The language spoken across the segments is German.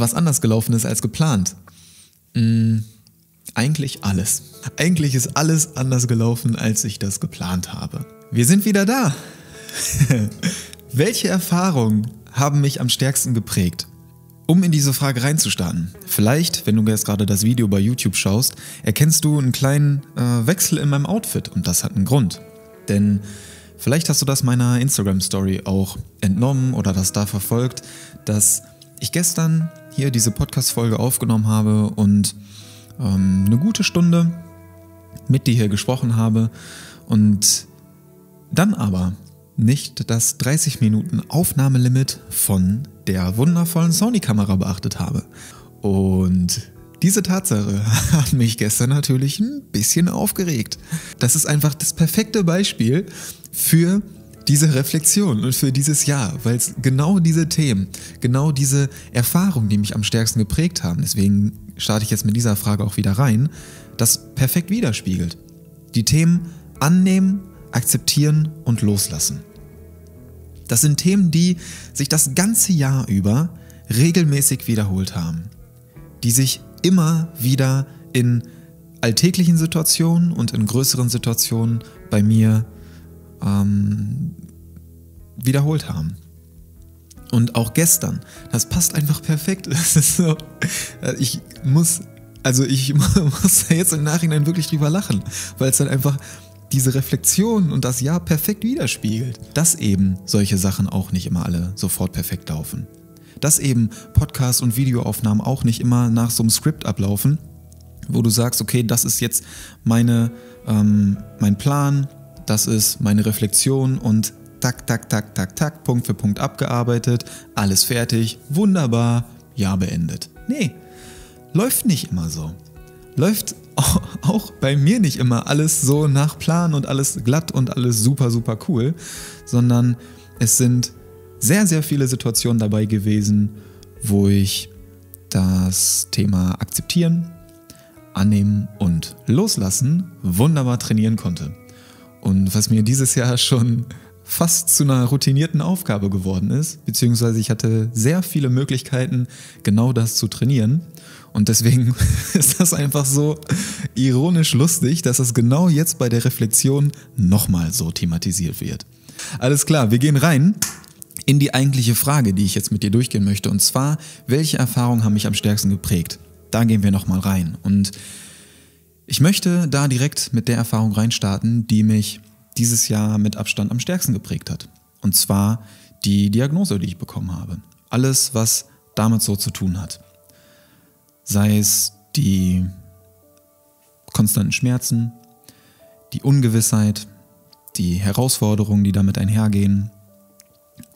was anders gelaufen ist als geplant? Eigentlich alles. Eigentlich ist alles anders gelaufen, als ich das geplant habe. Wir sind wieder da. Welche Erfahrungen haben mich am stärksten geprägt? Um in diese Frage reinzustarten. Vielleicht, wenn du jetzt gerade das Video bei YouTube schaust, erkennst du einen kleinen Wechsel in meinem Outfit und das hat einen Grund. Denn vielleicht hast du das meiner Instagram-Story auch entnommen oder das da verfolgt, dass ich gestern hier diese Podcast-Folge aufgenommen habe und eine gute Stunde mit dir hier gesprochen habe und dann aber nicht das 30 Minuten Aufnahmelimit von der wundervollen Sony-Kamera beachtet habe. Und diese Tatsache hat mich gestern natürlich ein bisschen aufgeregt. Das ist einfach das perfekte Beispiel für diese Reflexion und für dieses Jahr, weil es genau diese Themen, genau diese Erfahrungen, die mich am stärksten geprägt haben, deswegen starte ich jetzt mit dieser Frage auch wieder rein, das perfekt widerspiegelt. Die Themen annehmen, akzeptieren und loslassen. Das sind Themen, die sich das ganze Jahr über regelmäßig wiederholt haben, die sich immer wieder in alltäglichen Situationen und in größeren Situationen bei mir wiederholt haben. Und auch gestern, das passt einfach perfekt. Das ist so, ich muss jetzt im Nachhinein wirklich drüber lachen, weil es dann einfach diese Reflexion und das Jahr perfekt widerspiegelt. Dass eben solche Sachen auch nicht immer alle sofort perfekt laufen. Dass eben Podcast- und Videoaufnahmen auch nicht immer nach so einem Skript ablaufen, wo du sagst, okay, das ist jetzt mein Plan, das ist meine Reflexion und tak, tak, tak, tak, tak, Punkt für Punkt abgearbeitet, alles fertig, wunderbar, Jahr beendet. Nee, läuft nicht immer so. Läuft auch bei mir nicht immer alles so nach Plan und alles glatt und alles super, super cool, sondern es sind sehr, sehr viele Situationen dabei gewesen, wo ich das Thema Akzeptieren, Annehmen und Loslassen wunderbar trainieren konnte. Und was mir dieses Jahr schon fast zu einer routinierten Aufgabe geworden ist, beziehungsweise ich hatte sehr viele Möglichkeiten, genau das zu trainieren. Und deswegen ist das einfach so ironisch lustig, dass es genau jetzt bei der Reflexion nochmal so thematisiert wird. Alles klar, wir gehen rein in die eigentliche Frage, die ich jetzt mit dir durchgehen möchte. Und zwar, welche Erfahrungen haben mich am stärksten geprägt? Da gehen wir nochmal rein. Und ich möchte da direkt mit der Erfahrung reinstarten, die mich dieses Jahr mit Abstand am stärksten geprägt hat. Und zwar die Diagnose, die ich bekommen habe. Alles, was damit so zu tun hat. Sei es die konstanten Schmerzen, die Ungewissheit, die Herausforderungen, die damit einhergehen,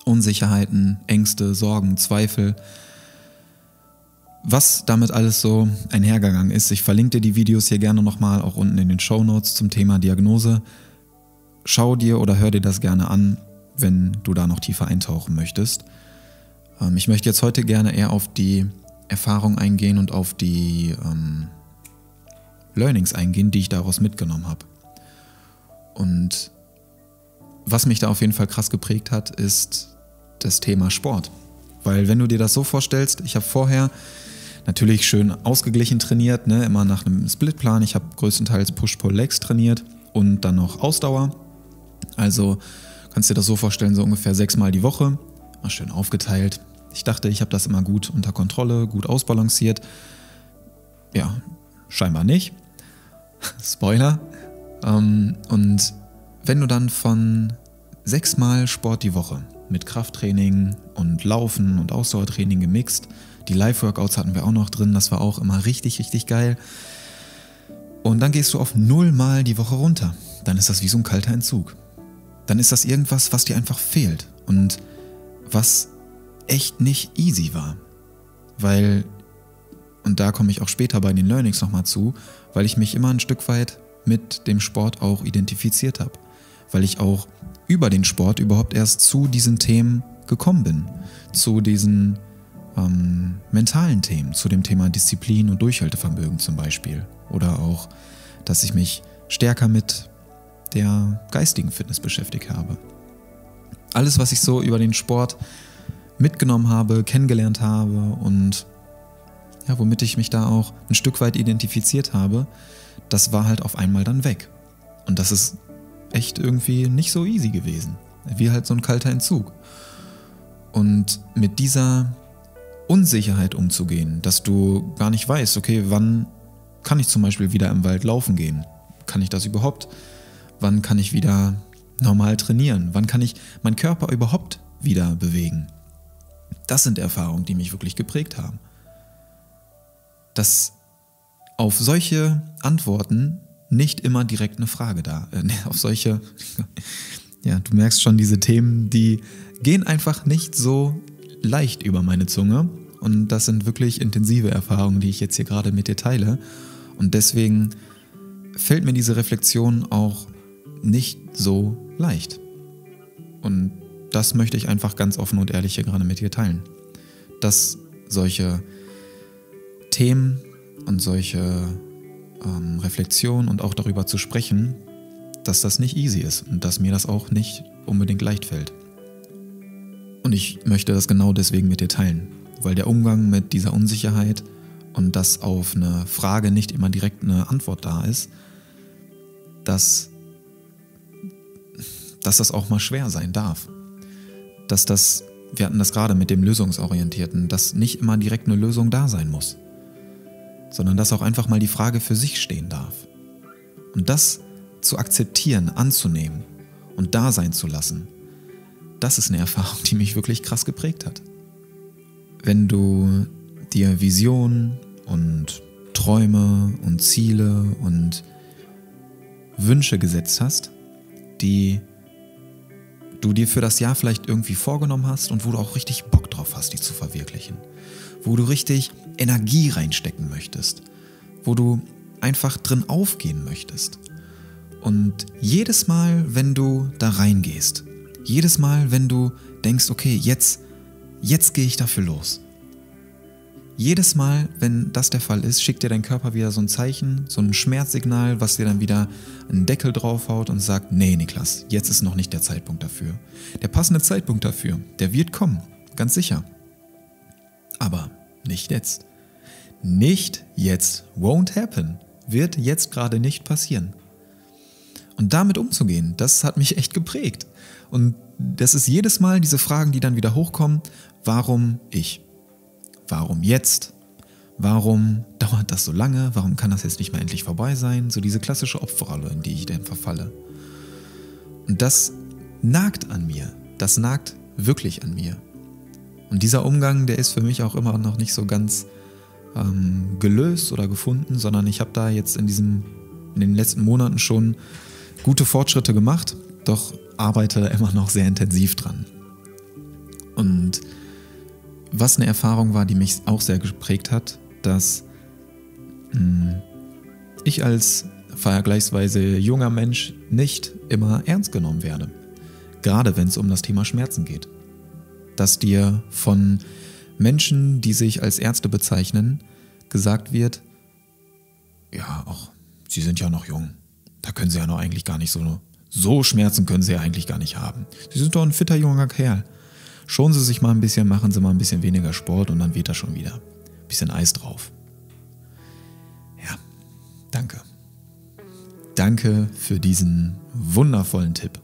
Unsicherheiten, Ängste, Sorgen, Zweifel, was damit alles so einhergegangen ist. Ich verlinke dir die Videos hier gerne nochmal, auch unten in den Shownotes zum Thema Diagnose. Schau dir oder hör dir das gerne an, wenn du da noch tiefer eintauchen möchtest. Ich möchte jetzt heute gerne eher auf die Erfahrung eingehen und auf die Learnings eingehen, die ich daraus mitgenommen habe. Und was mich da auf jeden Fall krass geprägt hat, ist das Thema Sport. Weil wenn du dir das so vorstellst, ich habe vorher natürlich schön ausgeglichen trainiert, ne, immer nach einem Splitplan. Ich habe größtenteils Push-Pull-Legs trainiert und dann noch Ausdauer. Also kannst dir das so vorstellen, so ungefähr 6-mal die Woche, mal schön aufgeteilt. Ich dachte, ich habe das immer gut unter Kontrolle, gut ausbalanciert. Ja, scheinbar nicht. Spoiler. Und wenn du dann von 6-mal Sport die Woche mit Krafttraining und Laufen und Ausdauertraining gemixt, die Live-Workouts hatten wir auch noch drin, das war auch immer richtig, richtig geil. Und dann gehst du auf 0-mal die Woche runter. Dann ist das wie so ein kalter Entzug. Dann ist das irgendwas, was dir einfach fehlt und was echt nicht easy war. Weil, und da komme ich auch später bei den Learnings nochmal zu, weil ich mich immer ein Stück weit mit dem Sport auch identifiziert habe. Weil ich auch über den Sport überhaupt erst zu diesen Themen gekommen bin. Zu diesen mentalen Themen, zu dem Thema Disziplin und Durchhaltevermögen zum Beispiel. Oder auch, dass ich mich stärker mit der geistigen Fitness beschäftigt habe. Alles, was ich so über den Sport mitgenommen habe, kennengelernt habe und ja, womit ich mich da auch ein Stück weit identifiziert habe, das war halt auf einmal dann weg. Und das ist echt irgendwie nicht so easy gewesen. Wie halt so ein kalter Entzug. Und mit dieser Unsicherheit umzugehen, dass du gar nicht weißt, okay, wann kann ich zum Beispiel wieder im Wald laufen gehen? Kann ich das überhaupt? Wann kann ich wieder normal trainieren? Wann kann ich meinen Körper überhaupt wieder bewegen? Das sind Erfahrungen, die mich wirklich geprägt haben. Dass auf solche Antworten nicht immer direkt eine Frage da. Auf solche, ja, du merkst schon, diese Themen, die gehen einfach nicht so leicht über meine Zunge. Und das sind wirklich intensive Erfahrungen, die ich jetzt hier gerade mit dir teile. Und deswegen fällt mir diese Reflexion auch nicht so leicht. Und das möchte ich einfach ganz offen und ehrlich hier gerade mit dir teilen. Dass solche Themen und solche Reflexionen und auch darüber zu sprechen, dass das nicht easy ist und dass mir das auch nicht unbedingt leicht fällt. Und ich möchte das genau deswegen mit dir teilen, weil der Umgang mit dieser Unsicherheit und dass auf eine Frage nicht immer direkt eine Antwort da ist, dass das auch mal schwer sein darf. Wir hatten das gerade mit dem Lösungsorientierten, dass nicht immer direkt eine Lösung da sein muss, sondern dass auch einfach mal die Frage für sich stehen darf. Und das zu akzeptieren, anzunehmen und da sein zu lassen, das ist eine Erfahrung, die mich wirklich krass geprägt hat. Wenn du dir Visionen und Träume und Ziele und Wünsche gesetzt hast, die du dir für das Jahr vielleicht irgendwie vorgenommen hast und wo du auch richtig Bock drauf hast, die zu verwirklichen. Wo du richtig Energie reinstecken möchtest. Wo du einfach drin aufgehen möchtest. Und jedes Mal, wenn du da reingehst, jedes Mal, wenn du denkst, okay, jetzt gehe ich dafür los. Jedes Mal, wenn das der Fall ist, schickt dir dein Körper wieder so ein Zeichen, so ein Schmerzsignal, was dir dann wieder einen Deckel draufhaut und sagt, nee Niklas, jetzt ist noch nicht der Zeitpunkt dafür. Der passende Zeitpunkt dafür, der wird kommen, ganz sicher. Aber nicht jetzt. Nicht jetzt. Won't happen. Wird jetzt gerade nicht passieren. Und damit umzugehen, das hat mich echt geprägt. Und das ist jedes Mal diese Fragen, die dann wieder hochkommen, warum ich? Warum jetzt? Warum dauert das so lange? Warum kann das jetzt nicht mal endlich vorbei sein? So diese klassische Opferrolle, in die ich dann verfalle. Und das nagt an mir. Das nagt wirklich an mir. Und dieser Umgang, der ist für mich auch immer noch nicht so ganz gelöst oder gefunden, sondern ich habe da jetzt in den letzten Monaten schon gute Fortschritte gemacht, doch arbeite da immer noch sehr intensiv dran. Und was eine Erfahrung war, die mich auch sehr geprägt hat, dass ich als vergleichsweise junger Mensch nicht immer ernst genommen werde. Gerade wenn es um das Thema Schmerzen geht. Dass dir von Menschen, die sich als Ärzte bezeichnen, gesagt wird, ja, auch sie sind ja noch jung. Da können sie ja noch eigentlich gar nicht so Schmerzen können sie ja eigentlich gar nicht haben. Sie sind doch ein fitter junger Kerl. Schonen Sie sich mal ein bisschen, machen Sie mal ein bisschen weniger Sport und dann wird das schon wieder. Ein bisschen Eis drauf. Ja, danke. Danke für diesen wundervollen Tipp.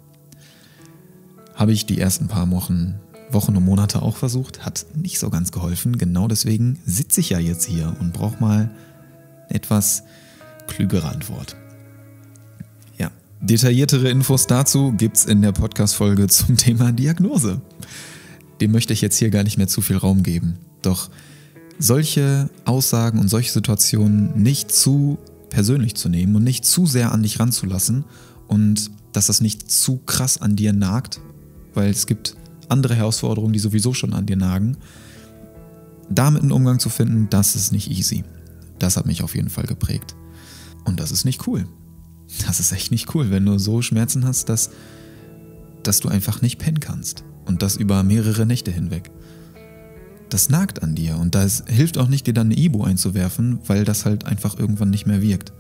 Habe ich die ersten paar Wochen und Monate auch versucht, hat nicht so ganz geholfen. Genau deswegen sitze ich ja jetzt hier und brauche mal eine etwas klügere Antwort. Ja, detailliertere Infos dazu gibt's in der Podcast-Folge zum Thema Diagnose. Dem möchte ich jetzt hier gar nicht mehr zu viel Raum geben. Doch solche Aussagen und solche Situationen nicht zu persönlich zu nehmen und nicht zu sehr an dich ranzulassen und dass das nicht zu krass an dir nagt, weil es gibt andere Herausforderungen, die sowieso schon an dir nagen. Damit einen Umgang zu finden, das ist nicht easy. Das hat mich auf jeden Fall geprägt. Und das ist nicht cool. Das ist echt nicht cool, wenn du so Schmerzen hast, dass du einfach nicht pennen kannst. Und das über mehrere Nächte hinweg. Das nagt an dir und das hilft auch nicht, dir dann eine Ibu einzuwerfen, weil das halt einfach irgendwann nicht mehr wirkt.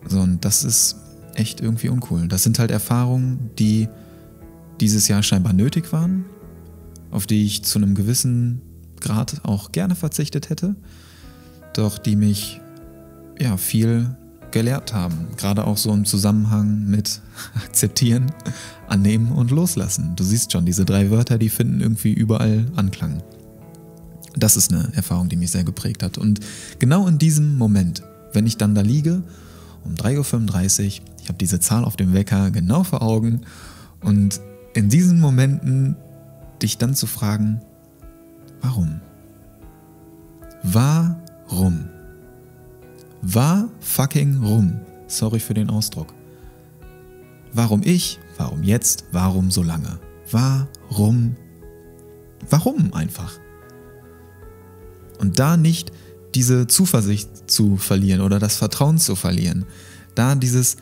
So, und das ist echt irgendwie uncool. Das sind halt Erfahrungen, die dieses Jahr scheinbar nötig waren, auf die ich zu einem gewissen Grad auch gerne verzichtet hätte, doch die mich ja viel gelehrt haben. Gerade auch so im Zusammenhang mit akzeptieren, annehmen und loslassen. Du siehst schon, diese 3 Wörter, die finden irgendwie überall Anklang. Das ist eine Erfahrung, die mich sehr geprägt hat. Und genau in diesem Moment, wenn ich dann da liege, um 3:35 Uhr, ich habe diese Zahl auf dem Wecker genau vor Augen, und in diesen Momenten dich dann zu fragen, warum? Warum? Warum? Sorry für den Ausdruck. Warum ich? Warum jetzt? Warum so lange? Warum? Warum einfach? Und da nicht diese Zuversicht zu verlieren oder das Vertrauen zu verlieren. Da diese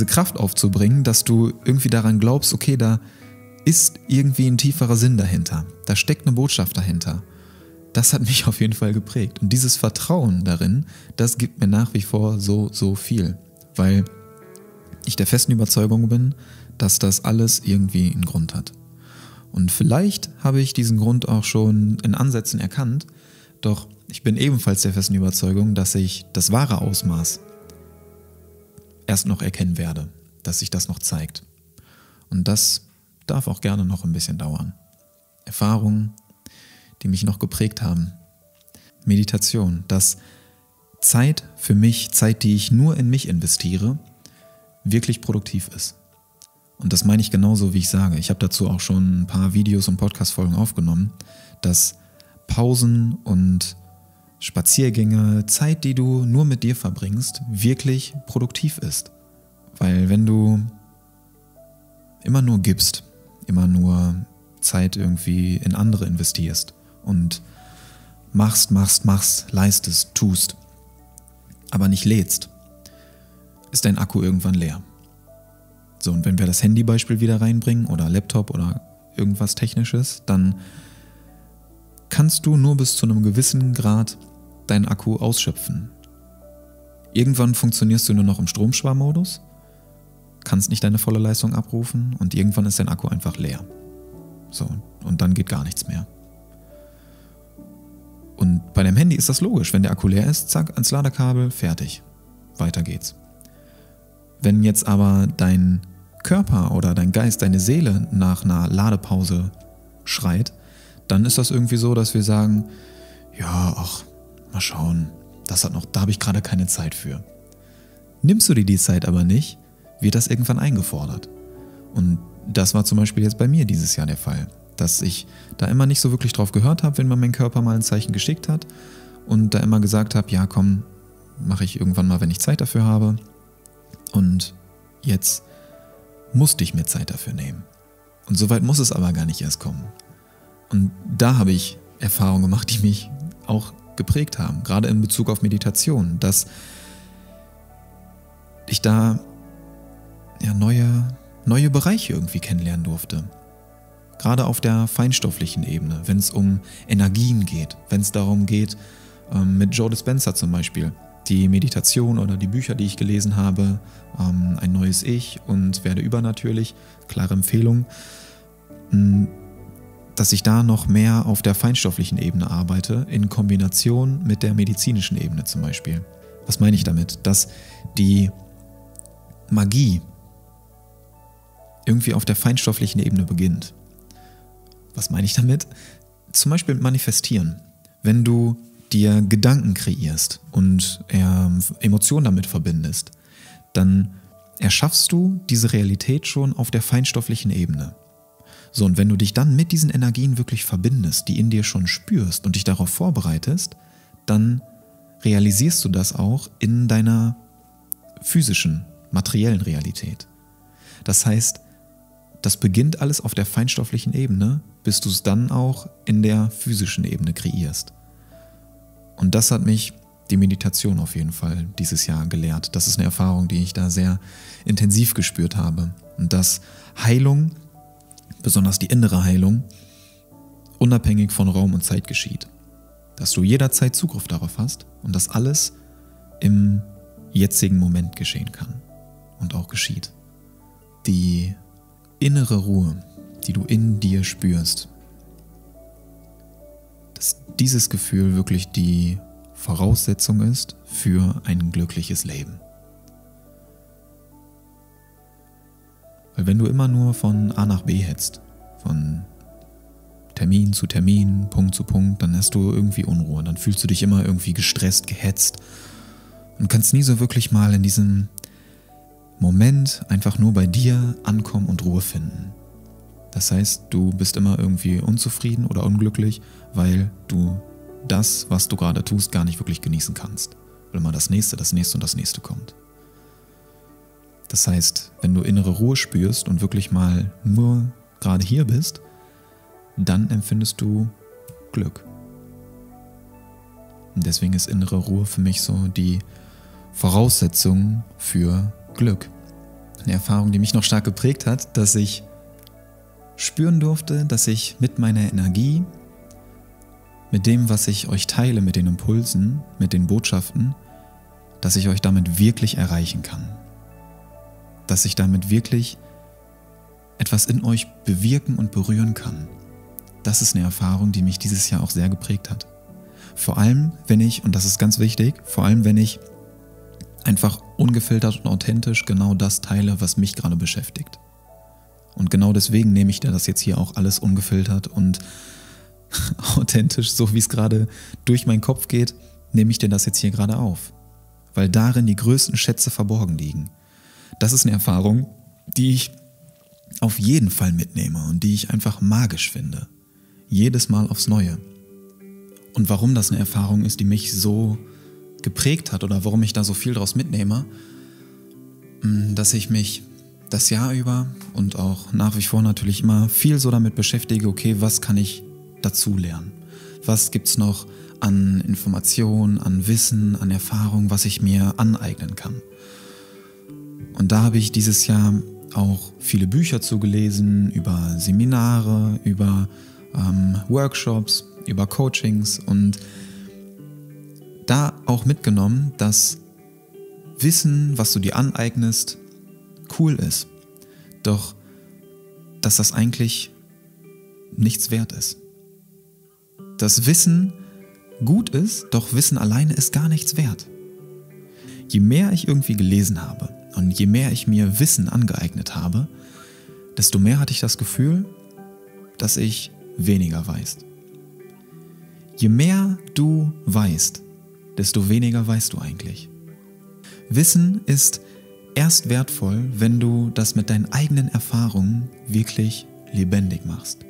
Kraft aufzubringen, dass du irgendwie daran glaubst, okay, da ist irgendwie ein tieferer Sinn dahinter. Da steckt eine Botschaft dahinter. Das hat mich auf jeden Fall geprägt. Und dieses Vertrauen darin, das gibt mir nach wie vor so viel. Weil ich der festen Überzeugung bin, dass das alles irgendwie einen Grund hat. Und vielleicht habe ich diesen Grund auch schon in Ansätzen erkannt, doch ich bin ebenfalls der festen Überzeugung, dass ich das wahre Ausmaß erst noch erkennen werde, dass sich das noch zeigt. Und das darf auch gerne noch ein bisschen dauern. Erfahrungen, die mich noch geprägt haben. Meditation, dass Zeit für mich, Zeit, die ich nur in mich investiere, wirklich produktiv ist. Und das meine ich genauso, wie ich sage. Ich habe dazu auch schon ein paar Videos und Podcast-Folgen aufgenommen, dass Pausen und Spaziergänge, Zeit, die du nur mit dir verbringst, wirklich produktiv ist. Weil wenn du immer nur gibst, immer nur Zeit irgendwie in andere investierst und machst, leistest, tust, aber nicht lädst, ist dein Akku irgendwann leer. So, und wenn wir das Handybeispiel wieder reinbringen oder Laptop oder irgendwas Technisches, dann kannst du nur bis zu einem gewissen Grad deinen Akku ausschöpfen. Irgendwann funktionierst du nur noch im Stromsparmodus, kannst nicht deine volle Leistung abrufen und irgendwann ist dein Akku einfach leer. So, und dann geht gar nichts mehr. Und bei dem Handy ist das logisch. Wenn der Akku leer ist, zack, ans Ladekabel, fertig. Weiter geht's. Wenn jetzt aber dein Körper oder dein Geist, deine Seele nach einer Ladepause schreit, dann ist das irgendwie so, dass wir sagen, ja, ach, mal schauen, da habe ich gerade keine Zeit für. Nimmst du dir die Zeit aber nicht, wird das irgendwann eingefordert. Und das war zum Beispiel jetzt bei mir dieses Jahr der Fall, dass ich da immer nicht so wirklich drauf gehört habe, wenn mir mein Körper mal ein Zeichen geschickt hat und da immer gesagt habe, ja komm, mache ich irgendwann mal, wenn ich Zeit dafür habe. Und jetzt musste ich mir Zeit dafür nehmen. Und soweit muss es aber gar nicht erst kommen. Und da habe ich Erfahrungen gemacht, die mich auch geprägt haben, gerade in Bezug auf Meditation, dass ich da ja neue Bereiche irgendwie kennenlernen durfte. Gerade auf der feinstofflichen Ebene, wenn es um Energien geht, wenn es darum geht, mit Joe Dispenza zum Beispiel, die Meditation oder die Bücher, die ich gelesen habe, Ein neues Ich und Werde übernatürlich, klare Empfehlung, dass ich da noch mehr auf der feinstofflichen Ebene arbeite, in Kombination mit der medizinischen Ebene zum Beispiel. Was meine ich damit? Dass die Magie irgendwie auf der feinstofflichen Ebene beginnt. Was meine ich damit? Zum Beispiel mit Manifestieren. Wenn du dir Gedanken kreierst und Emotionen damit verbindest, dann erschaffst du diese Realität schon auf der feinstofflichen Ebene. So, und wenn du dich dann mit diesen Energien wirklich verbindest, die in dir schon spürst und dich darauf vorbereitest, dann realisierst du das auch in deiner physischen, materiellen Realität. Das heißt, das beginnt alles auf der feinstofflichen Ebene, bis du es dann auch in der physischen Ebene kreierst. Und das hat mich die Meditation auf jeden Fall dieses Jahr gelehrt. Das ist eine Erfahrung, die ich da sehr intensiv gespürt habe. Und dass Heilung, besonders die innere Heilung, unabhängig von Raum und Zeit geschieht. Dass du jederzeit Zugriff darauf hast und dass alles im jetzigen Moment geschehen kann und auch geschieht. Die innere Ruhe, die du in dir spürst, dass dieses Gefühl wirklich die Voraussetzung ist für ein glückliches Leben. Weil wenn du immer nur von A nach B hetzt, von Termin zu Termin, Punkt zu Punkt, dann hast du irgendwie Unruhe, dann fühlst du dich immer irgendwie gestresst, gehetzt und kannst nie so wirklich mal in diesem Moment einfach nur bei dir ankommen und Ruhe finden. Das heißt, du bist immer irgendwie unzufrieden oder unglücklich, weil du das, was du gerade tust, gar nicht wirklich genießen kannst. Weil immer das nächste und das nächste kommt. Das heißt, wenn du innere Ruhe spürst und wirklich mal nur gerade hier bist, dann empfindest du Glück. Und deswegen ist innere Ruhe für mich so die Voraussetzung für Glück. Eine Erfahrung, die mich noch stark geprägt hat, dass ich spüren durfte, dass ich mit meiner Energie, mit dem, was ich euch teile, mit den Impulsen, mit den Botschaften, dass ich euch damit wirklich erreichen kann. Dass ich damit wirklich etwas in euch bewirken und berühren kann. Das ist eine Erfahrung, die mich dieses Jahr auch sehr geprägt hat. Vor allem, wenn ich, und das ist ganz wichtig, vor allem, wenn ich einfach ungefiltert und authentisch genau das teile, was mich gerade beschäftigt. Und genau deswegen nehme ich dir das jetzt hier auch alles ungefiltert und authentisch, so wie es gerade durch meinen Kopf geht, nehme ich dir das jetzt hier gerade auf. Weil darin die größten Schätze verborgen liegen. Das ist eine Erfahrung, die ich auf jeden Fall mitnehme und die ich einfach magisch finde. Jedes Mal aufs Neue. Und warum das eine Erfahrung ist, die mich so geprägt hat oder warum ich da so viel draus mitnehme, dass ich mich das Jahr über und auch nach wie vor natürlich immer viel so damit beschäftige, okay, was kann ich dazu lernen? Was gibt's noch an Informationen, an Wissen, an Erfahrung, was ich mir aneignen kann? Und da habe ich dieses Jahr auch viele Bücher zugelesen, über Seminare, über Workshops, über Coachings und da auch mitgenommen, dass Wissen, was du dir aneignest, cool ist, doch dass das eigentlich nichts wert ist. Dass Wissen gut ist, doch Wissen alleine ist gar nichts wert. Je mehr ich irgendwie gelesen habe und je mehr ich mir Wissen angeeignet habe, desto mehr hatte ich das Gefühl, dass ich weniger weiß. Je mehr du weißt, desto weniger weißt du eigentlich. Wissen ist erst wertvoll, wenn du das mit deinen eigenen Erfahrungen wirklich lebendig machst.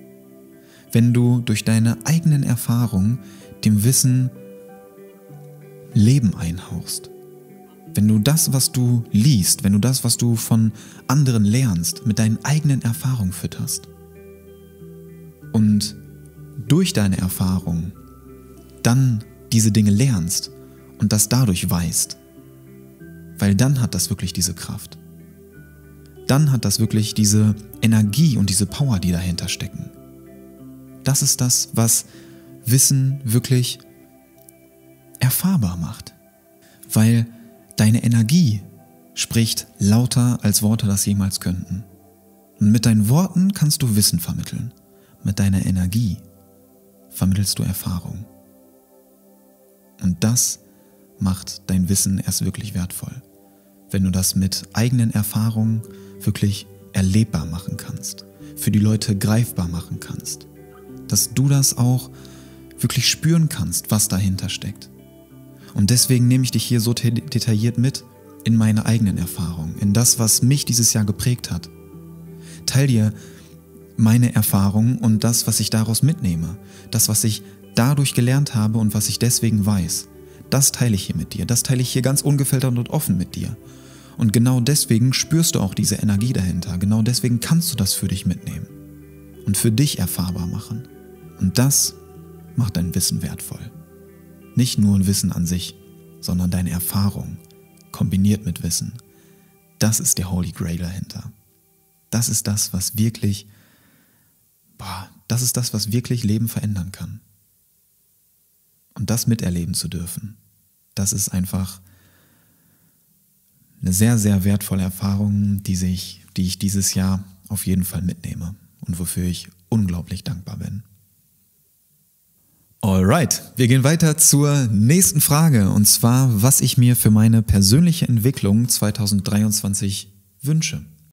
Wenn du durch deine eigenen Erfahrungen dem Wissen Leben einhauchst. Wenn du das, was du liest, wenn du das, was du von anderen lernst, mit deinen eigenen Erfahrungen fütterst. Und durch deine Erfahrungen dann diese Dinge lernst und das dadurch weißt. Weil dann hat das wirklich diese Kraft. Dann hat das wirklich diese Energie und diese Power, die dahinter stecken. Das ist das, was Wissen wirklich erfahrbar macht. Weil deine Energie spricht lauter, als Worte das jemals könnten. Und mit deinen Worten kannst du Wissen vermitteln. Mit deiner Energie vermittelst du Erfahrung. Und das macht dein Wissen erst wirklich wertvoll, wenn du das mit eigenen Erfahrungen wirklich erlebbar machen kannst, für die Leute greifbar machen kannst, dass du das auch wirklich spüren kannst, was dahinter steckt. Und deswegen nehme ich dich hier so detailliert mit in meine eigenen Erfahrungen, in das, was mich dieses Jahr geprägt hat. Teil dir meine Erfahrungen und das, was ich daraus mitnehme, das, was ich dadurch gelernt habe und was ich deswegen weiß. Das teile ich hier mit dir, das teile ich hier ganz ungefiltert und offen mit dir. Und genau deswegen spürst du auch diese Energie dahinter, genau deswegen kannst du das für dich mitnehmen und für dich erfahrbar machen. Und das macht dein Wissen wertvoll. Nicht nur ein Wissen an sich, sondern deine Erfahrung, kombiniert mit Wissen. Das ist der Holy Grail dahinter. Das ist das, was wirklich, Leben verändern kann. Und das miterleben zu dürfen, das ist einfach eine sehr, sehr wertvolle Erfahrung, die ich dieses Jahr auf jeden Fall mitnehme und wofür ich unglaublich dankbar bin. Alright, wir gehen weiter zur nächsten Frage und zwar, was ich mir für meine persönliche Entwicklung 2023 wünsche.